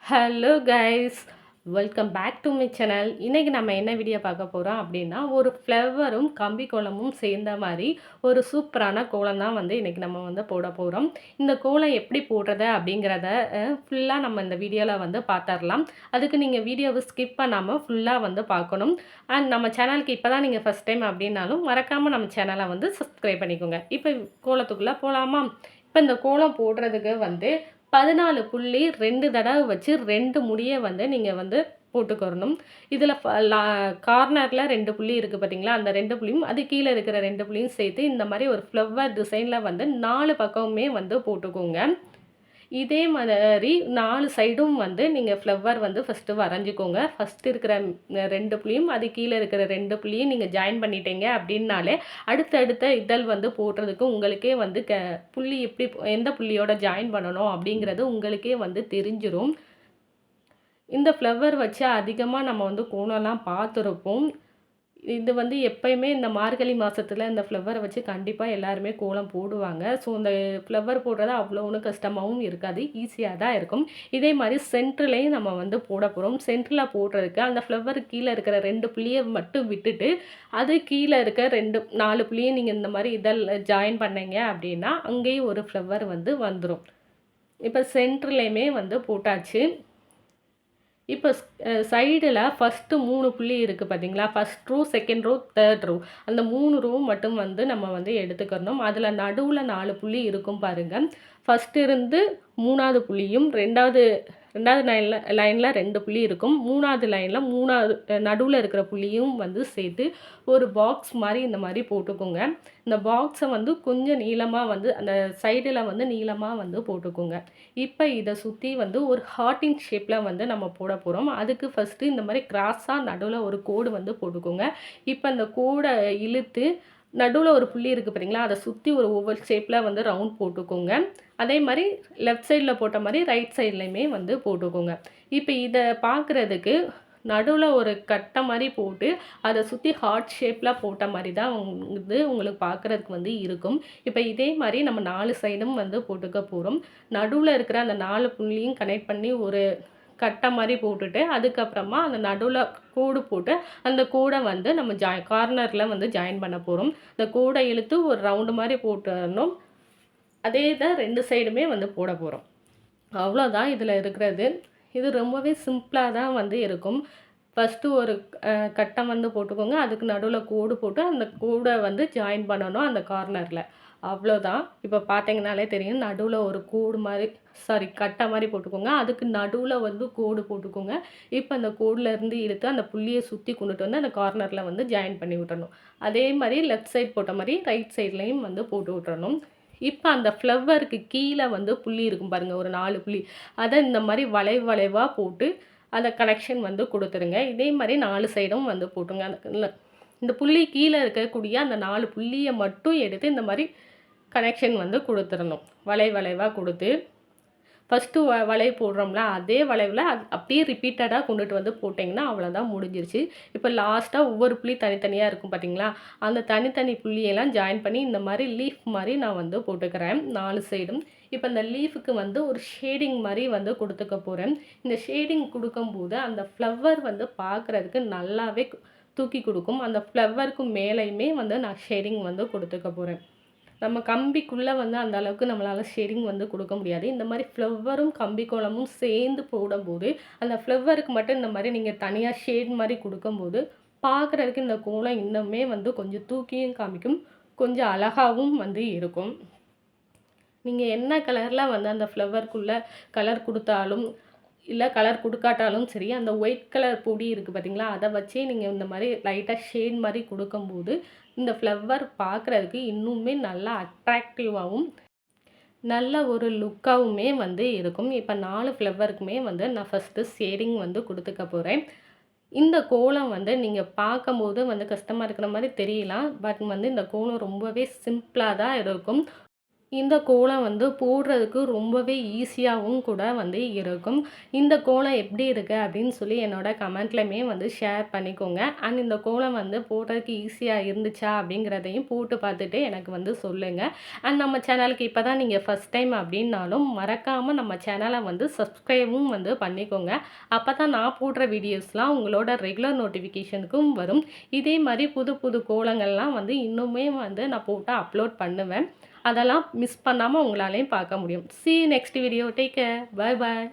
Hello guys, welcome back to my channel. இன்றைக்கி நம்ம என்ன வீடியோ பார்க்க போகிறோம் அப்படின்னா, ஒரு ஃப்ளவரும் கம்பி கோலமும் சேர்ந்த மாதிரி ஒரு சூப்பரான கோலம் தான் இன்றைக்கி நம்ம போட போகிறோம். இந்த கோலம் எப்படி போடுறது அப்படிங்கிறத ஃபுல்லாக நம்ம இந்த வீடியோவில் பார்த்துடலாம். அதுக்கு நீங்கள் வீடியோவை ஸ்கிப் பண்ணாமல் ஃபுல்லாக பார்க்கணும். அண்ட் நம்ம சேனலுக்கு இப்போ தான் நீங்கள் ஃபஸ்ட் டைம் அப்படின்னாலும் மறக்காமல் நம்ம சேனலை சப்ஸ்கிரைப் பண்ணிக்கோங்க. இப்போ கோலத்துக்குள்ளே போகலாமா? இப்போ இந்த கோலம் போடுறதுக்கு 14 புள்ளி 2 தடவை வச்சு 2 முடிய நீங்கள் போட்டுக்கிறணும். இதில் கார்னரில் 2 புள்ளி இருக்குது பார்த்தீங்களா, அந்த 2 புள்ளியும் அது கீழே இருக்கிற 2 புள்ளியும் சேர்த்து இந்த மாதிரி ஒரு ஃப்ளவர் டிசைனில் 4 பக்கமுமே போட்டுக்கோங்க. இதே மாதிரி 4 சைடும் நீங்கள் ஃப்ளவர் ஃபஸ்ட்டு வரைஞ்சிக்கோங்க. ஃபஸ்ட்டு இருக்கிற 2 புள்ளியும் அது கீழே இருக்கிற 2 புள்ளியும் நீங்கள் ஜாயின் பண்ணிட்டீங்க அப்படின்னாலே அடுத்தடுத்த இதழ் போடுறதுக்கு உங்களுக்கே புள்ளி எப்படி எந்த புள்ளியோட ஜாயின் பண்ணணும் அப்படிங்கிறது உங்களுக்கே தெரிஞ்சிரும். இந்த ஃப்ளவர் வச்சு அதிகமாக நம்ம கோலம்லாம் பார்த்துருப்போம். இது எப்பயுமே இந்த மார்கழி மாதத்துல இந்த ஃப்ளவரை வச்சு கண்டிப்பாக எல்லாருமே கோலம் போடுவாங்க. ஸோ இந்த ஃப்ளவர் போடுறது அவ்வளோ ஒன்றும் கஷ்டமாகவும் இருக்காது, ஈஸியாக தான் இருக்கும். இதே மாதிரி சென்டர்லேயும் நம்ம போட போகிறோம். சென்டரில் போடுறதுக்கு அந்த ஃப்ளவர் கீழே இருக்கிற 2 புள்ளியை மட்டும் விட்டுட்டு அது கீழே இருக்க 4 புள்ளியை நீங்கள் இந்த மாதிரி இதழ் ஜாயின் பண்ணீங்க அப்படின்னா அங்கேயும் ஒரு ஃப்ளவர் வந்துடும். இப்போ சென்டர்லேயுமே போட்டாச்சு. இப்போ சைடில் ஃபஸ்ட்டு 3 புள்ளி இருக்குது பார்த்தீங்களா, first row, second row, third row, அந்த 3 ரோ மட்டும் நம்ம எடுத்துக்கணும். அதில் நடுவில் 4 புள்ளி இருக்கும் பாருங்கள். ஃபஸ்ட்டு இருந்து 3வது புள்ளியும் ரெண்டாவது லைனில் 2 புள்ளி இருக்கும். 3வது லைனில் 3வது நடுவில் இருக்கிற புள்ளியும் சேர்த்து ஒரு பாக்ஸ் மாதிரி இந்த மாதிரி போட்டுக்கோங்க. இந்த பாக்ஸை கொஞ்சம் நீளமாக அந்த சைடில் நீளமாக போட்டுக்கோங்க. இப்போ இதை சுற்றி ஒரு ஹார்ட்டின் ஷேப்பில் நம்ம போட போகிறோம். அதுக்கு ஃபஸ்ட்டு இந்த மாதிரி கிராஸாக நடுவில் ஒரு கோடு போட்டுக்கோங்க. இப்போ அந்த கோடை இழுத்து நடுவில் ஒரு புள்ளி இருக்குது பார்த்தீங்களா, அதை சுற்றி ஒரு ஓவல் ஷேப்பில் ரவுண்ட் போட்டுக்கோங்க. அதே மாதிரி லெஃப்ட் சைடில் போட்ட மாதிரி ரைட் சைட்லேயுமே போட்டுக்கோங்க. இப்போ இதை பார்க்குறதுக்கு நடுவில் ஒரு கட்டை மாதிரி போட்டு அதை சுற்றி ஹார்ட் ஷேப்பில் போட்ட மாதிரி தான் உங்களுக்கு பார்க்குறதுக்கு இருக்கும். இப்போ இதே மாதிரி நம்ம 4 சைடும் போட்டுக்க போகிறோம். நடுவில் இருக்கிற அந்த 4 புள்ளியும் கனெக்ட் பண்ணி ஒரு கட்டை மாதிரி போட்டுட்டு அதுக்கப்புறமா அந்த நடுவில் கோடு போட்டு அந்த கோடை நம்ம கார்னரில் ஜாயின் பண்ண போகிறோம். இந்த கோடை இழுத்து ஒரு ரவுண்டு மாதிரி போட்டுடணும். அதே தான் 2 சைடுமே போட போகிறோம். அவ்வளோதான் இதில் இருக்கிறது. இது ரொம்பவே சிம்பிளாக தான் இருக்கும். ஃபஸ்ட்டு ஒரு கட்டம் போட்டுக்கோங்க. அதுக்கு நடுவில் கோடு போட்டு அந்த கோடை ஜாயின் பண்ணணும் அந்த கார்னரில். அவ்வளோதான். இப்போ பார்த்தீங்கனாலே தெரியும், நடுவில் ஒரு கோடு மாதிரி கட்டை மாதிரி போட்டுக்கோங்க. அதுக்கு நடுவில் கோடு போட்டுக்கோங்க. இப்போ அந்த கோடிலேருந்து இழுத்து அந்த புள்ளியை சுற்றி கொண்டுட்டு அந்த கார்னரில் ஜாயின் பண்ணி விட்டுறணும். அதே மாதிரி லெஃப்ட் சைட் போட்ட மாதிரி ரைட் சைட்லேயும் போட்டு விட்டுறணும். இப்போ அந்த ஃப்ளவருக்கு கீழே புள்ளி இருக்கும் பாருங்கள், ஒரு 4 புள்ளி, அதை இந்த மாதிரி வளைவாக போட்டு அந்த கனெக்ஷன் கொடுத்துருங்க. இதே மாதிரி 4 சைடும் போட்டுங்க. இந்த புள்ளி கீழே இருக்கக்கூடிய அந்த 4 புள்ளியை மட்டும் எடுத்து இந்த மாதிரி கனெக்ஷன் கொடுத்துடணும். வளைவாக கொடுத்து ஃபஸ்ட்டு வளைவு போடுறோம்ல, அதே வளைவில் அப்படியே ரிப்பீட்டடாக கொண்டுட்டு போட்டிங்கன்னா அவ்வளோதான், முடிஞ்சிருச்சு. இப்போ லாஸ்ட்டாக ஒவ்வொரு புள்ளி தனித்தனியாக இருக்கும் பார்த்தீங்களா, அந்த தனித்தனி புள்ளியெல்லாம் ஜாயின் பண்ணி இந்த மாதிரி லீஃப் மாதிரி நான் போட்டுக்கிறேன் 4 சைடும். இப்போ இந்த லீஃபுக்கு ஒரு ஷேடிங் மாதிரி கொடுத்துக்க போகிறேன். இந்த ஷேடிங் கொடுக்கும்போது அந்த ஃப்ளவர் பார்க்குறதுக்கு நல்லாவே தூக்கி கொடுக்கும். அந்த ஃப்ளவருக்கு மேலேயுமே நான் ஷேடிங் கொடுத்துக்க போகிறேன். நம்ம கம்பிக்குள்ளே அந்த அளவுக்கு நம்மளால் ஷேடிங் கொடுக்க முடியாது. இந்த மாதிரி ஃப்ளவரும் கம்பி கோலமும் சேர்ந்து போடும்போது அந்த ஃப்ளவருக்கு மட்டும் இந்த மாதிரி நீங்கள் தனியாக ஷேட் மாதிரி கொடுக்கும்போது பார்க்குறதுக்கு இந்த கோலம் இன்னுமே கொஞ்சம் தூக்கியும் காமிக்கும், கொஞ்சம் அழகாகவும் இருக்கும். நீங்கள் என்ன கலரில் அந்த ஃப்ளவருக்குள்ளே கலர் கொடுத்தாலும் இல்லை கலர் கொடுக்காட்டாலும் சரி, அந்த ஒயிட் கலர் பொடி இருக்குது பார்த்தீங்களா, அதை வச்சே நீங்கள் இந்த மாதிரி லைட்டாக ஷேட் மாதிரி கொடுக்கும்போது இந்த ஃப்ளவர் பார்க்குறதுக்கு இன்னுமே நல்லா அட்ராக்டிவாகவும் நல்ல ஒரு லுக்காகவுமே இருக்கும். இப்போ 4 ஃப்ளவருக்குமே நான் ஃபஸ்ட்டு ஷேடிங் கொடுத்துக்க போகிறேன். இந்த கோலம் நீங்கள் பார்க்கும்போது கஷ்டமாக இருக்கிற மாதிரி தெரியலாம். பட் இந்த கோலம் ரொம்பவே சிம்பிளாக தான் இருக்கும். இந்த கோலம் வந்து போடுறதுக்கு ரொம்பவே ஈஸியாகவும் கூட வந்து இருக்கும். இந்த கோலம் எப்படி இருக்கு அப்படின்னு சொல்லி என்னோட கமெண்ட்லயுமே வந்து ஷேர் பண்ணிக்கோங்க. அண்ட் இந்த கோலம் வந்து போடுறதுக்கு ஈஸியா இருந்துச்சா அப்படிங்கிறதையும் போட்டு பார்த்துட்டு எனக்கு வந்து சொல்லுங்க. அண்ட் நம்ம சேனலுக்கு இப்போ தான் நீங்கள் ஃபர்ஸ்ட் டைம் அப்படின்னாலும் மறக்காம நம்ம சேனலை வந்து சப்ஸ்கிரைபும் வந்து பண்ணிக்கோங்க. அப்போ தான் நான் போடுற வீடியோஸ்லாம் உங்களோட ரெகுலர் நோட்டிஃபிகேஷனுக்கும் வரும். இதே மாதிரி புது புது கோலங்கள்லாம் வந்து இன்னுமே வந்து நான் போட்டு அப்லோட் பண்ணுவேன். அதெல்லாம் மிஸ் பண்ணாம உங்களாலயும் பார்க்க முடியும். See you next video. Take care. Bye bye.